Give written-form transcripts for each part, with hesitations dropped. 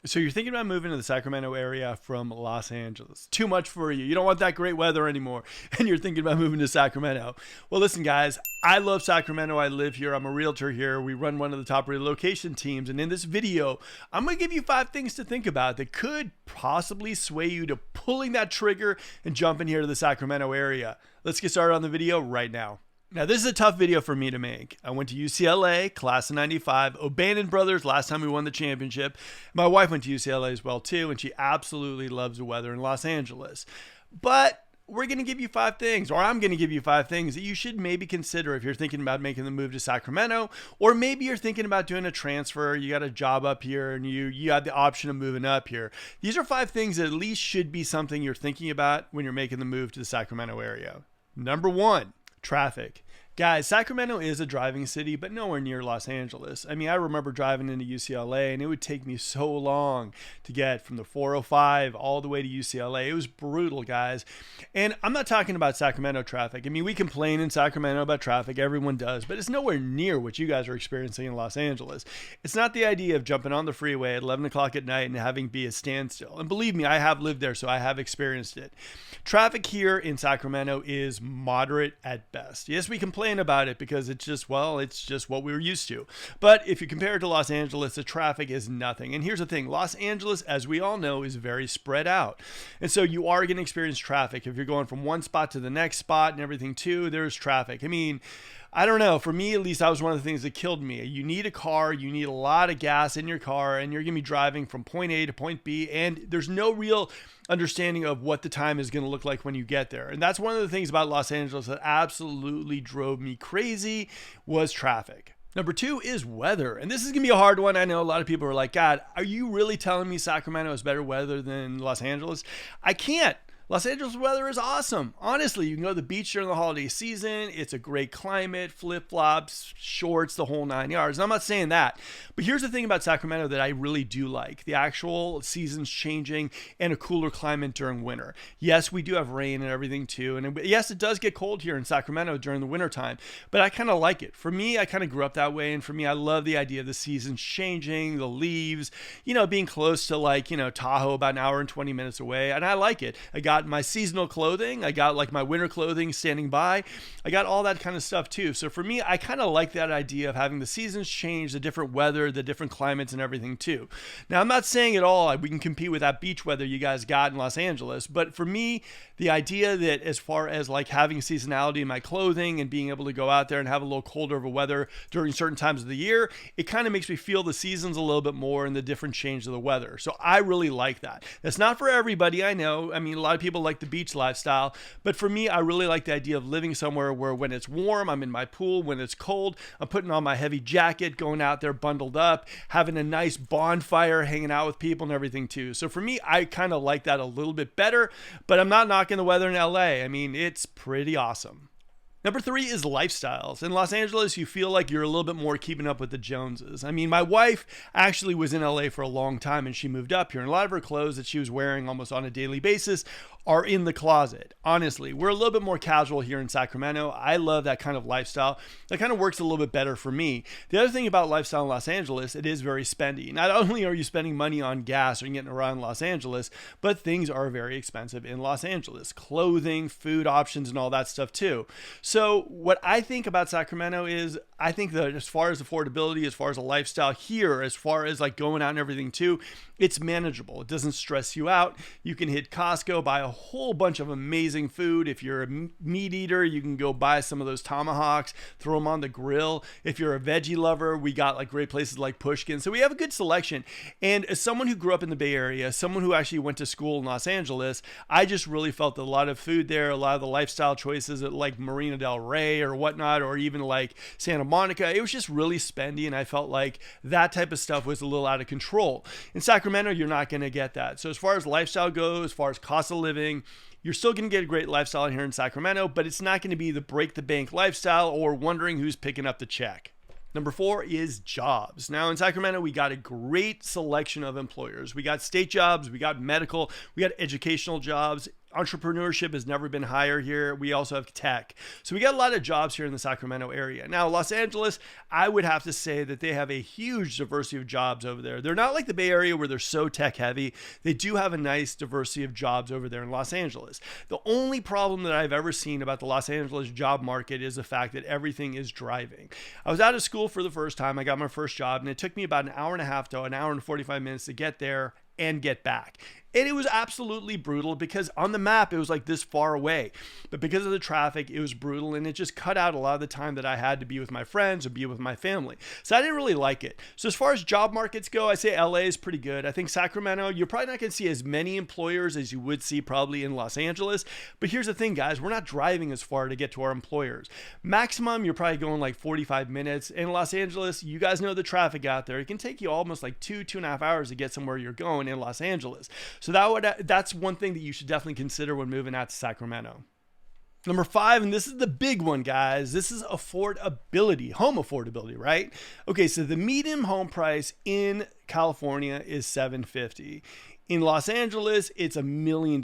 So you're thinking about moving to the Sacramento area from Los Angeles. Too much for you. You don't want that great weather anymore. And you're thinking about moving to Sacramento. Well, listen, guys, I love Sacramento. I live here. I'm a realtor here. We run one of the top relocation teams. And in this video, I'm going to give you 5 things to think about that could possibly sway you to pulling that trigger and jumping here to the Sacramento area. Let's get started on the video right now. Now, this is a tough video for me to make. I went to UCLA, class of 95, O'Bannon brothers, last time we won the championship. My wife went to UCLA as well, too, and she absolutely loves the weather in Los Angeles. But we're going to give you 5 things, or I'm going to give you 5 things that you should maybe consider if you're thinking about making the move to Sacramento, or maybe you're thinking about doing a transfer, you got a job up here, and you had the option of moving up here. These are 5 things that at least should be something you're thinking about when you're making the move to the Sacramento area. Number 1. Traffic. Guys, Sacramento is a driving city, but nowhere near Los Angeles. I mean, I remember driving into UCLA, and it would take me so long to get from the 405 all the way to UCLA. It was brutal, guys. And I'm not talking about Sacramento traffic. I mean, we complain in Sacramento about traffic. Everyone does, but it's nowhere near what you guys are experiencing in Los Angeles. It's not the idea of jumping on the freeway at 11 o'clock at night and having be a standstill. And believe me, I have lived there, so I have experienced it. Traffic here in Sacramento is moderate at best. Yes, we complain about it because it's just what we were used to. But if you compare it to Los Angeles, the traffic is nothing. And here's the thing, Los Angeles, as we all know, is very spread out. And so you are going to experience traffic. If you're going from one spot to the next spot and everything too, there's traffic. I mean, I don't know. For me, at least, that was one of the things that killed me. You need a car. You need a lot of gas in your car, and you're going to be driving from point A to point B, and there's no real understanding of what the time is going to look like when you get there. And that's one of the things about Los Angeles that absolutely drove me crazy was traffic. Number 2 is weather. And this is going to be a hard one. I know a lot of people are like, God, are you really telling me Sacramento is better weather than Los Angeles? I can't. Los Angeles weather is awesome. Honestly, you can go to the beach during the holiday season. It's a great climate, flip-flops, shorts, the whole 9 yards. And I'm not saying that. But here's the thing about Sacramento that I really do like. The actual seasons changing and a cooler climate during winter. Yes, we do have rain and everything too. And yes, it does get cold here in Sacramento during the wintertime. But I kind of like it. For me, I kind of grew up that way. And for me, I love the idea of the seasons changing, the leaves, being close to Tahoe, about an hour and 20 minutes away. And I like it. I got my seasonal clothing. I got like my winter clothing standing by. I got all that kind of stuff too. So for me, I kind of like that idea of having the seasons change, the different weather, the different climates and everything too. Now, I'm not saying at all we can compete with that beach weather you guys got in Los Angeles, but for me, the idea that as far as like having seasonality in my clothing and being able to go out there and have a little colder of a weather during certain times of the year, it kind of makes me feel the seasons a little bit more and the different change of the weather. So I really like that. That's not for everybody, I know. I mean, a lot of people like the beach lifestyle, but for me, I really like the idea of living somewhere where when it's warm, I'm in my pool. When it's cold, I'm putting on my heavy jacket, going out there bundled up, having a nice bonfire, hanging out with people and everything too. So for me, I kind of like that a little bit better, but I'm not knocking the weather in LA. I mean, it's pretty awesome. Number 3 is lifestyles. In Los Angeles, you feel like you're a little bit more keeping up with the Joneses. I mean, my wife actually was in LA for a long time and she moved up here. And a lot of her clothes that she was wearing almost on a daily basis are in the closet. Honestly, we're a little bit more casual here in Sacramento. I love that kind of lifestyle. That kind of works a little bit better for me. The other thing about lifestyle in Los Angeles, it is very spendy. Not only are you spending money on gas or getting around Los Angeles, but things are very expensive in Los Angeles. Clothing, food options, and all that stuff too. So what I think about Sacramento is I think that as far as affordability, as far as a lifestyle here, as far as like going out and everything too, it's manageable. It doesn't stress you out. You can hit Costco, buy a whole bunch of amazing food. If you're a meat eater, you can go buy some of those tomahawks, throw them on the grill. If you're a veggie lover, we got like great places like Pushkin. So we have a good selection. And as someone who grew up in the Bay Area, someone who actually went to school in Los Angeles, I just really felt that a lot of food there, a lot of the lifestyle choices at like Marina Del Rey or whatnot, or even like Santa Monica, it was just really spendy. And I felt like that type of stuff was a little out of control. In Sacramento, you're not going to get that. So as far as lifestyle goes, as far as cost of living, you're still going to get a great lifestyle here in Sacramento, but it's not going to be the break the bank lifestyle or wondering who's picking up the check. Number 4 is jobs. Now in Sacramento, we got a great selection of employers. We got state jobs, we got medical, we got educational jobs. Entrepreneurship has never been higher here. We also have tech. So we got a lot of jobs here in the Sacramento area. Now, Los Angeles, I would have to say that they have a huge diversity of jobs over there. They're not like the Bay Area where they're so tech heavy. They do have a nice diversity of jobs over there in Los Angeles. The only problem that I've ever seen about the Los Angeles job market is the fact that everything is driving. I was out of school for the first time. I got my first job, and it took me about an hour and a half to an hour and 45 minutes to get there and get back. And it was absolutely brutal because on the map, it was like this far away. But because of the traffic, it was brutal, and it just cut out a lot of the time that I had to be with my friends or be with my family. So I didn't really like it. So as far as job markets go, I say LA is pretty good. I think Sacramento, you're probably not going to see as many employers as you would see probably in Los Angeles. But here's the thing, guys, we're not driving as far to get to our employers. Maximum, you're probably going like 45 minutes. In Los Angeles, you guys know the traffic out there. It can take you almost like 2.5 hours to get somewhere you're going in Los Angeles. So that's one thing that you should definitely consider when moving out to Sacramento. Number 5, and this is the big one, guys. This is affordability, home affordability, right? Okay, so the median home price in California is $750. In Los Angeles, it's $1 million.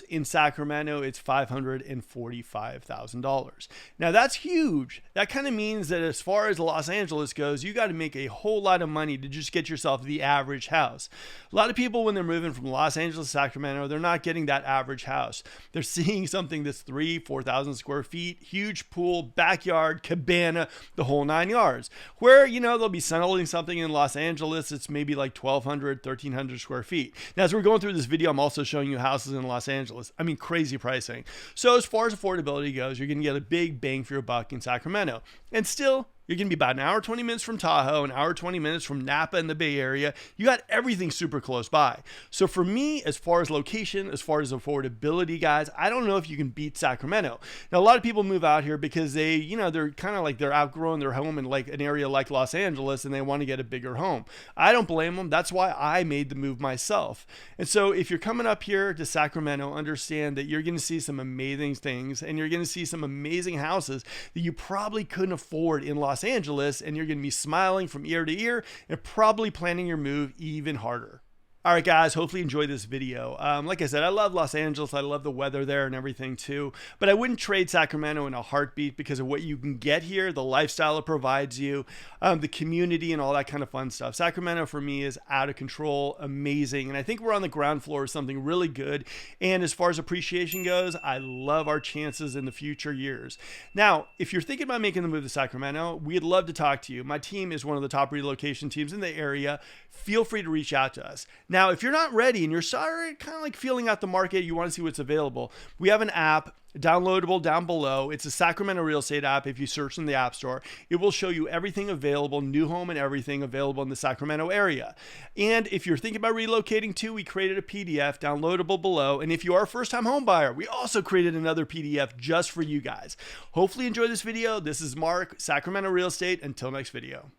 In Sacramento, it's $545,000. Now that's huge. That kind of means that as far as Los Angeles goes, you got to make a whole lot of money to just get yourself the average house. A lot of people, when they're moving from Los Angeles to Sacramento, they're not getting that average house. They're seeing something that's 4,000 square feet, huge pool, backyard, cabana, the whole 9 yards. Where, they'll be selling something in Los Angeles, it's maybe like 1,200, 1,300 square feet. Now, as we're going through this video, I'm also showing you houses in Los Angeles. I mean, crazy pricing. So as far as affordability goes, you're going to get a big bang for your buck in Sacramento. And still, you're going to be about an hour, 20 minutes from Tahoe, an hour, 20 minutes from Napa and the Bay Area. You got everything super close by. So for me, as far as location, as far as affordability, guys, I don't know if you can beat Sacramento. Now, a lot of people move out here because they're kind of like they're outgrowing their home in like an area like Los Angeles and they want to get a bigger home. I don't blame them. That's why I made the move myself. And so if you're coming up here to Sacramento, understand that you're going to see some amazing things and you're going to see some amazing houses that you probably couldn't afford in Los Angeles, and you're going to be smiling from ear to ear and probably planning your move even harder. All right, guys, hopefully you enjoyed this video. Like I said, I love Los Angeles. I love the weather there and everything too, but I wouldn't trade Sacramento in a heartbeat because of what you can get here, the lifestyle it provides you, the community and all that kind of fun stuff. Sacramento for me is out of control, amazing. And I think we're on the ground floor of something really good. And as far as appreciation goes, I love our chances in the future years. Now, if you're thinking about making the move to Sacramento, we'd love to talk to you. My team is one of the top relocation teams in the area. Feel free to reach out to us. Now, if you're not ready and you're sorry, kind of like feeling out the market, you want to see what's available, we have an app downloadable down below. It's a Sacramento real estate app. If you search in the App Store, it will show you everything available, new home and everything available in the Sacramento area. And if you're thinking about relocating too, we created a PDF downloadable below. And if you are a first-time home buyer, we also created another PDF just for you guys. Hopefully you enjoyed this video. This is Mark, Sacramento Real Estate. Until next video.